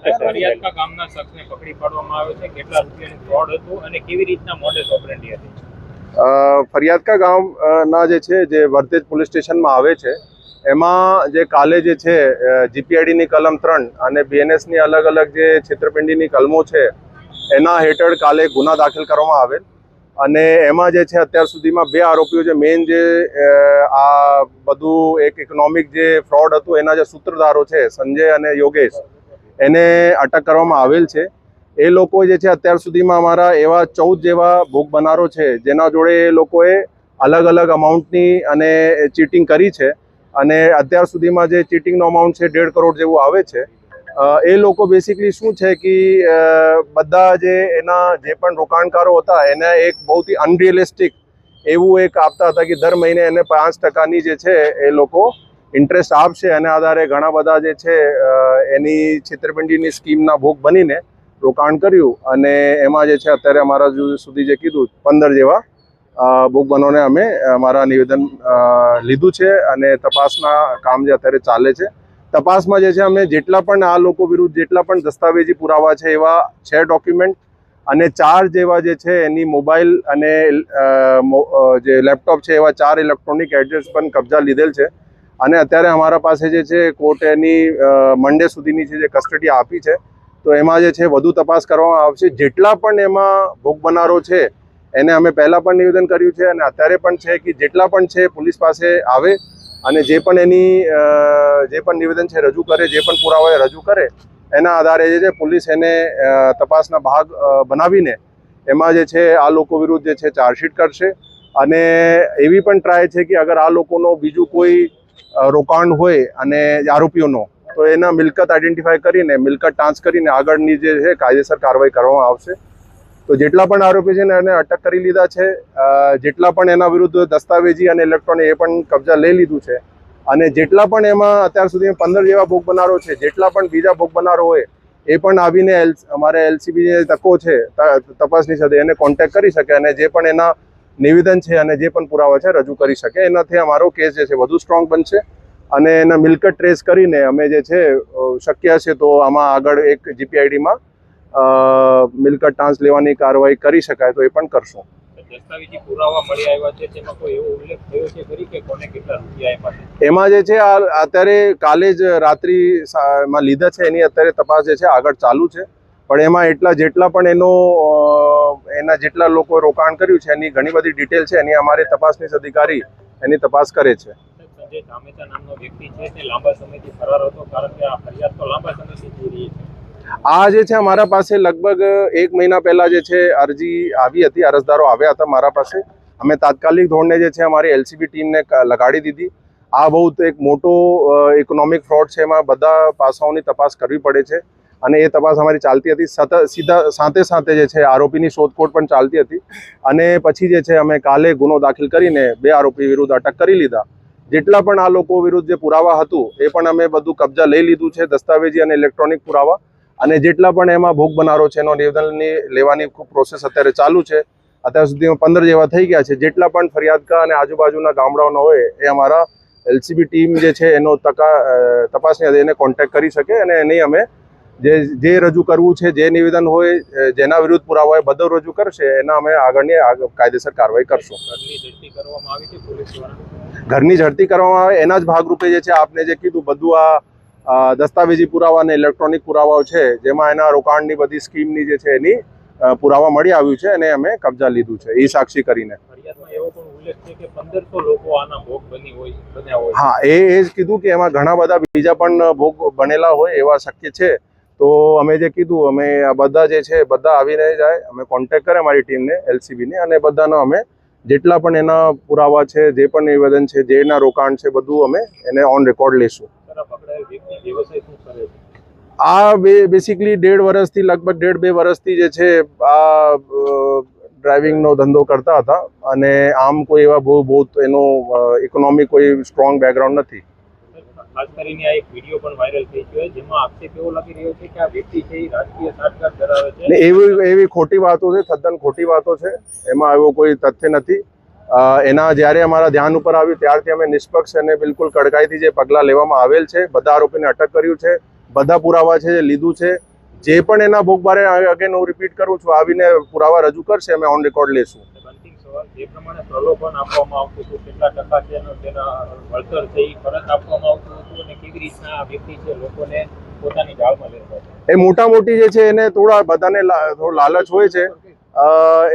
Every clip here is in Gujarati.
ફરિયાદકા ગામના શખ્સને પકડી પાડવામાં આવ્યો છે, કેટલા રૂપિયાનું ફ્રોડ હતું અને કેવી રીતના મોડસ ઓપરેન્ડી હતી? ફરિયાદકા ગામના જે વર્તેજ પોલીસ સ્ટેશનમાં આવે છે એમાં જે કાલે જે છે જીપીઆઈડીની કલમ 3 અને બીએનએસની અલગ અલગ જે છેતરપિંડીની કલમો છે એના હેઠળ કાલે ગુના દાખલ કરવામાં આવેલ અને એમાં જે છે અત્યાર સુધીમાં 2 આરોપીઓ જે મેઇન જે આ બધું એક ઇકોનોમિક જે ફ્રોડ હતું એના જે સૂત્રધારો છે સંજય અને યોગેશ એને અટક કરવામાં આવેલ છે। એ લોકો જે છે અત્યાર સુધીમાં અમારા એવા 14 જેવા ભોગ બનારો છે જેના જોડે એ લોકોએ અલગ અલગ અમાઉન્ટની અને ચીટિંગ કરી છે અને અત્યાર સુધીમાં જે ચીટિંગનો અમાઉન્ટ છે 1.5 કરોડ જેવું આવે છે। એ લોકો બેસિકલી શું છે કે બધા જે એના જે પણ રોકાણકારો હતા એને એક બહુથી અનરિયલિસ્ટિક એવું એક આપતા હતા કે દર મહિને એને 5% જે છે એ લોકો ઇન્ટરેસ્ટ આપશે અને આધારે ઘણા બધા જે છે એની છેતરપિંડીની સ્કીમના ભોગ બનીને રોકાણ કર્યું અને એમાં જે છે અત્યારે અમારા સુધી જે કીધું 15 જેવા ભોગ બનોને અમે અમારા નિવેદન લીધું છે અને તપાસના કામ જે અત્યારે ચાલે છે। તપાસમાં જે છે અમે જેટલા પણ આ લોકો વિરુદ્ધ જેટલા પણ દસ્તાવેજી પુરાવા છે એવા 6 ડોક્યુમેન્ટ અને 4 જેવા જે છે એની મોબાઈલ અને જે લેપટોપ છે એવા 4 ઇલેક્ટ્રોનિક એડ્રેસ પણ કબજા લીધેલ છે અને અત્યારે અમારા પાસે જે છે કોર્ટ એની મંડે સુધીની જે કસ્ટડી આપી છે તો એમાં જે છે વધુ તપાસ કરવામાં આવશે। જેટલા પણ એમાં ભોગ બનારો છે એને અમે પહેલાં પણ નિવેદન કર્યું છે અને અત્યારે પણ છે કે જેટલા પણ છે પોલીસ પાસે આવે અને જે પણ એની જે પણ નિવેદન છે રજૂ કરે, જે પણ પુરાવા રજૂ કરે એના આધારે જે છે પોલીસ એને તપાસના ભાગ બનાવીને એમાં જે છે આ લોકો વિરુદ્ધ જે છે ચાર્જશીટ કરશે અને એવી પણ ટ્રાય છે કે અગર આ લોકોનો બીજું કોઈ રોકાણ હોય અને આરોપીઓનો તો એના મિલકત આઈડેન્ટિફાઈ કરીને મિલકત ટાંચ કરીને આગળની જે છે કાયદેસર કાર્યવાહી કરવામાં આવશે। તો જેટલા પણ આરોપી છે ને એને અટક કરી લીધા છે, જેટલા પણ એના વિરુદ્ધ દસ્તાવેજી અને ઇલેક્ટ્રોનિક એ પણ કબજા લઈ લીધું છે અને જેટલા પણ એમાં અત્યાર સુધી 15 જેવા ભોગ બનારો છે, જેટલા પણ બીજા ભોગ બનારો હોય એ પણ આવીને અમારે એલસીબી જે તકો છે તપાસની સાથે એને કોન્ટેક્ટ કરી શકે અને જે પણ એના નિવેદન છે અને જે પણ પુરાવા છે રજૂ કરી શકે। એનાથી અમારો કેસ જે છે વધુ સ્ટ્રોંગ બનશે અને એના મિલકત ટ્રેસ કરીને અમે જે છે શક્ય છે તો આમાં આગળ એક જીપીઆઈડીમાં મિલકત ટાંચ લેવાની કાર્યવાહી કરી શકાય તો એ પણ કરશું। દસ્તાવેજી પુરાવા મળી આવ્યા છે તેમાં કોઈ એવો ઉલ્લેખ થયો છે ખરી કે કોને કેટલા રૂપિયા આપ્યા છે? એમાં જે છે અત્યારે કાલે જ રાત્રિમાં લીધા છે એની અત્યારે તપાસ જે છે આગળ ચાલુ છે પણ એમાં જેટલા પણ એના જેટલા લોકો રોકાણ કર્યું છે એની ઘણી બધી ડિટેલ છે એની અમારે તપાસનીશ અધિકારી એની તપાસ કરે છે। સંજય ધામેચા નામનો વ્યક્તિ છે તે લાંબા સમયથી ફરાર હતો કારણ કે આ ફરિયાદ તો લાંબા સમયથી થઈ રહી છે। આ જે છે અમારા પાસે લગભગ 1 મહિના પહેલા જે છે અરજી આવી હતી, અરજદારો આવ્યા હતા મારા પાસે, અમે તાત્કાલિક ધોરણે જે છે અમારી એલસીબી ટીમને લગાડી દીધી। આ બહુ એક મોટો ઇકોનોમિક ફ્રોડ છે, એમાં બધા પાસાઓની તપાસ કરવી પડે છે અને એ તપાસ અમારી ચાલતી હતી। સાથે જે છે આરોપીની શોધખોળ પણ ચાલતી હતી અને પછી જે છે અમે કાલે ગુનો દાખલ કરીને 2 આરોપી વિરુદ્ધ અટક કરી લીધા। જેટલા પણ આ લોકો વિરુદ્ધ જે પુરાવા હતું એ પણ અમે બધું કબજા લઈ લીધું છે, દસ્તાવેજી અને ઇલેક્ટ્રોનિક પુરાવા, અને જેટલા પણ એમાં ભોગ બનારો છે એનો નિવેદન લેવાની ખૂબ પ્રોસેસ અત્યારે ચાલુ છે। અત્યાર સુધીમાં 15 જેવા થઈ ગયા છે। જેટલા પણ ફરિયાદકા અને આજુબાજુના ગામડાઓના હોય એ અમારા એલસીબી ટીમ જે છે એનો તપાસની એને કોન્ટેક્ટ કરી શકે અને એની અમે જે રજૂ કરવું છે, જે નિવેદન હોય, જેના વિરુદ્ધ પુરાવા હોય બધો રજૂ કરશે, એના અમે આગળની કાયદેસર કાર્યવાહી કરશું। ઘરની ઝડપી કરવામાં આવી છે પોલીસ દ્વારા? ઘરની ઝડપી કરવામાં આવે એના જ ભાગરૂપે જે છે આપને જે કીધું બધું આ દસ્તાવેજી પુરાવા અને ઇલેક્ટ્રોનિક પુરાવાઓ છે જેમાં એના રોકાણની બધી સ્કીમની જે છે એની પુરાવા મળી આવ્યું છે અને અમે કબજા લીધું છે એ સાક્ષી કરીને। ફરિયાદમાં એવો પણ ઉલ્લેખ છે કે 1500 લોકો આના ભોગ બન્યા હોય। હા, એ જ કીધું કે એમાં ઘણા બધા બીજા પણ ભોગ બનેલા હોય એવા શક્ય છે। તો અમે જે કીધું અમે આ બધા જે છે બધા આવીને જાય, અમે કોન્ટેક્ટ કરે અમારી ટીમને એલસીબીને અને બધાનો અમે જેટલા પણ એના પુરાવા છે, જે પણ નિવેદન છે, જેના રોકાણ છે બધું અમે એને ઓન રેકોર્ડ લેશું। આ બેસિકલી 1.5 વર્ષથી લગભગ 1.5-2 વર્ષથી જે છે આ ડ્રાઇવિંગનો ધંધો કરતા હતા અને આમ કોઈ એવા બહુ એનો ઇકોનોમિક કોઈ સ્ટ્રોંગ બેકગ્રાઉન્ડ નથી। ખાસ કરીને આ એક વિડીયો પણ વાયરલ થઈ ગયો જેમાં આક્ષેપ એવો લાગી રહ્યો છે કે આ વ્યક્તિ છે એ રાજકીય સાટગાંઠ ધરાવે છે ને એવી ખોટી વાતો છે, તદ્દન ખોટી વાતો છે, એમાં એવો કોઈ તથ્ય નથી। એના જ્યારે અમારા ધ્યાન ઉપર આવ્યું ત્યારથી અમે નિષ્પક્ષ અને બિલકુલ કડકાઈથી જે પગલાં લેવામાં આવેલ છે, બધા આરોપીને અટક કર્યું છે, બધા પુરાવા છે લીધું છે જે પણ એના ભોગ બારે અગેન હું રિપીટ કરું છું, આવીને પુરાવા રજૂ કરશે, અમે ઓન રેકોર્ડ લેશું. અંતિમ સવાલ, જે પ્રમાણે પ્રલોભન આપવામાં આવતું હતું, કેટલા ટકા તેના વળતર છે એ પરત આપવામાં આવતું હતું અને કેવી રીતના આ વ્યક્તિ છે લોકોને પોતાની જાળમાં લેતા હતા? એ મોટા મોટી જે છે એને થોડા બધાને થોડો લાલચ હોય છે.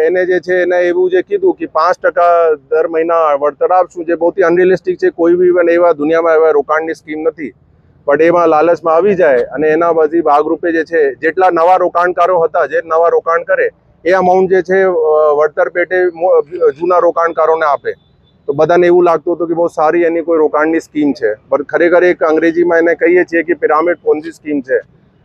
એને જે છે એને એવું જે કીધું કે 5% દર મહિના વળતર આપશું, જે બહુ અનરિયલિસ્ટિક છે. કોઈ બી એવા દુનિયામાં એવા રોકાણની સ્કીમ નથી, પણ એમાં લાલચમાં આવી જાય અને એના બધી ભાગરૂપે જે છે જેટલા નવા રોકાણકારો હતા, જે નવા રોકાણ કરે એ અમાઉન્ટ જે છે વળતર પેટે જૂના રોકાણકારોને આપે. તો બધાને એવું લાગતું હતું કે બહુ સારી એની કોઈ રોકાણની સ્કીમ છે, પણ ખરેખર એક અંગ્રેજીમાં એને કહીએ છીએ કે પિરામિડ પોન્જી સ્કીમ છે,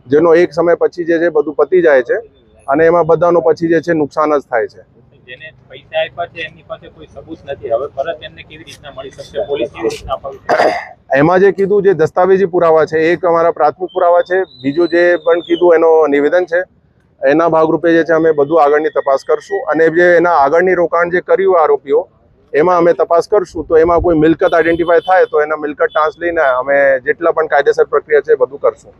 જેનો એક સમય પછી જે છે બધું પતી જાય છે અને એમાં બધાનો પછી જે છે નુકસાન જ થાય છે. જેને પૈસા આપ્યા છે એમની પાસે કોઈ સબૂત નથી, હવે પરત એમને કેવી રીતના મળી શકશે? પોલીસ કેવી રીતના અપાવી શકશે? એમાં જે કીધું જે દસ્તાવેજી પુરાવા છે, એક અમારા પ્રાથમિક પુરાવા છે, બીજું જે પણ કીધું એનો નિવેદન છે. એના ભાગરૂપે જે છે અમે બધું આગળની તપાસ કરશું અને જે એના આગળની રોકાણ જે કર્યું આરોપીઓ, એમાં અમે તપાસ કરશું. તો એમાં કોઈ મિલકત આઈડેન્ટિફાય થાય તો એના મિલકત ટાંસ લઈને અમે જેટલા પણ કાયદેસર પ્રક્રિયા છે બધું કરશું.